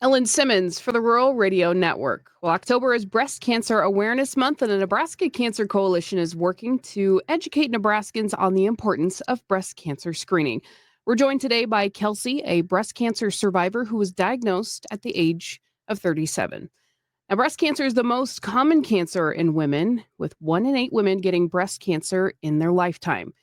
Ellen Simmons for the Rural Radio Network. Well, October is Breast Cancer Awareness Month, and the Nebraska Cancer Coalition is working to educate Nebraskans on the importance of breast cancer screening. We're joined today by Kelsey, a breast cancer survivor who was diagnosed at the age of 37. Now, breast cancer is the most common cancer in women, with 1 in 8 women getting breast cancer in their lifetime.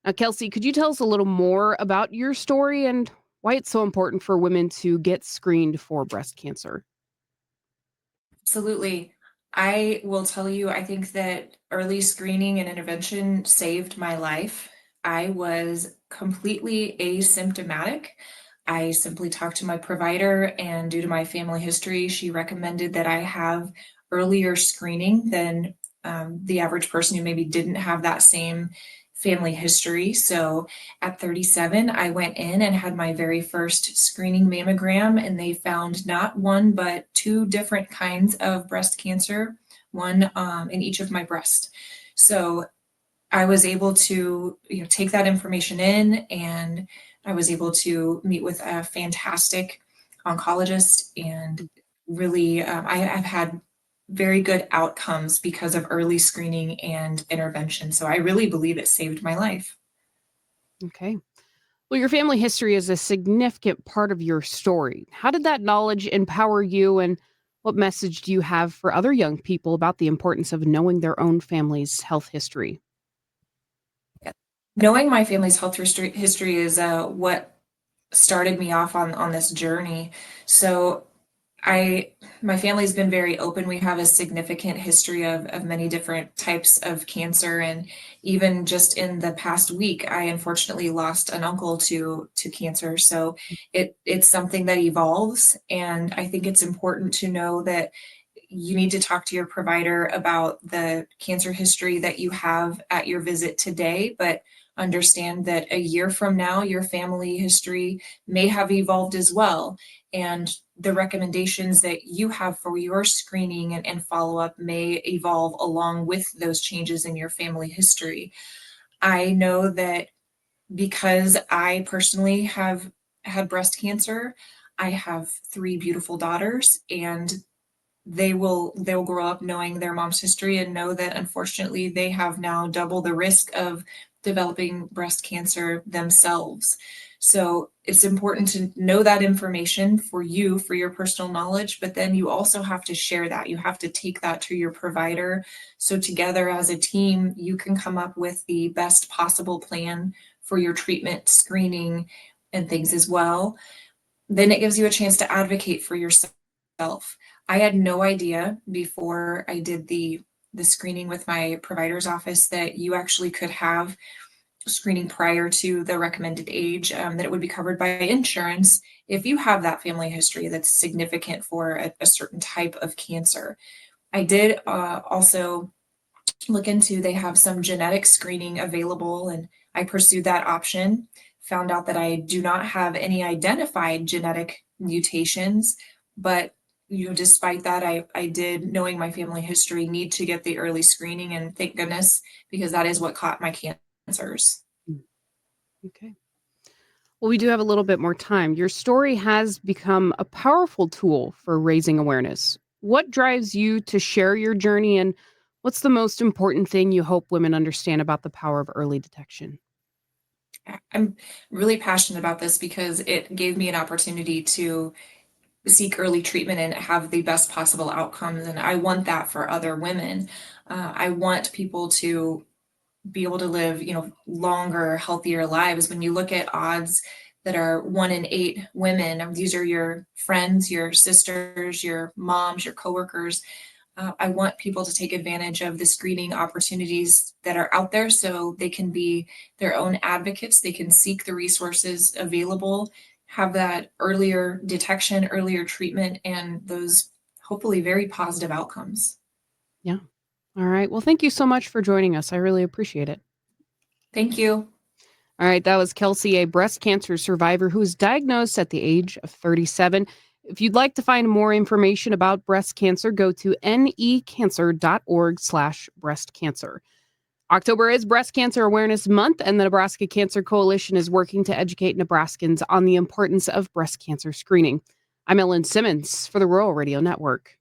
Now, Kelsey, could you tell us a little more about your story and why it's so important for women to get screened for breast cancer? Absolutely. I will tell you, I think that early screening and intervention saved my life. I was completely asymptomatic. I simply talked to my provider, and due to my family history, she recommended that I have earlier screening than the average person who maybe didn't have that same family history. So at 37, I went in and had my very first screening mammogram, and they found not one, but two different kinds of breast cancer, one in each of my breasts. So I was able to, take that information in, and I was able to meet with a fantastic oncologist, and really, I've had very good outcomes because of early screening and intervention. So I really believe it saved my life. Okay. Well, your family history is a significant part of your story. How did that knowledge empower you, and what message do you have for other young people about the importance of knowing their own family's health history? Knowing my family's health history is what started me off on this journey. So I my family's been very open. We have a significant history of many different types of cancer, and even just in the past week, I unfortunately lost an uncle to cancer. So it's something that evolves, and I think it's important to know that you need to talk to your provider about the cancer history that you have at your visit today, but understand that a year from now, your family history may have evolved as well. And the recommendations that you have for your screening and follow up may evolve along with those changes in your family history. I know that because I personally have had breast cancer, I have three beautiful daughters, and they'll grow up knowing their mom's history and know that unfortunately they have now double the risk of developing breast cancer themselves. So it's important to know that information for you, for your personal knowledge, but then you also have to share that. You have to take that to your provider. So together as a team, you can come up with the best possible plan for your treatment, screening, and things as well. Then it gives you a chance to advocate for yourself. I had no idea before I did the screening with my provider's office that you actually could have screening prior to the recommended age, that it would be covered by insurance if you have that family history that's significant for a certain type of cancer. I did also look into, they have some genetic screening available, and I pursued that option. Found out that I do not have any identified genetic mutations, but despite that, I did, knowing my family history, need to get the early screening, and thank goodness, because that is what caught my cancers. Mm. Okay. Well, we do have a little bit more time. Your story has become a powerful tool for raising awareness. What drives you to share your journey, and what's the most important thing you hope women understand about the power of early detection? I'm really passionate about this because it gave me an opportunity to seek early treatment and have the best possible outcomes. And I want that for other women. I want people to be able to live, longer, healthier lives. When you look at odds that are 1 in 8 women, these are your friends, your sisters, your moms, your coworkers. I want people to take advantage of the screening opportunities that are out there so they can be their own advocates. They can seek the resources available, have that earlier detection, earlier treatment, and those hopefully very positive outcomes. Yeah. All right. Well, thank you so much for joining us. I really appreciate it. Thank you. All right. That was Kelsey, a breast cancer survivor who was diagnosed at the age of 37. If you'd like to find more information about breast cancer, go to necancer.org/breast cancer. October is Breast Cancer Awareness Month, and the Nebraska Cancer Coalition is working to educate Nebraskans on the importance of breast cancer screening. I'm Ellen Simmons for the Rural Radio Network.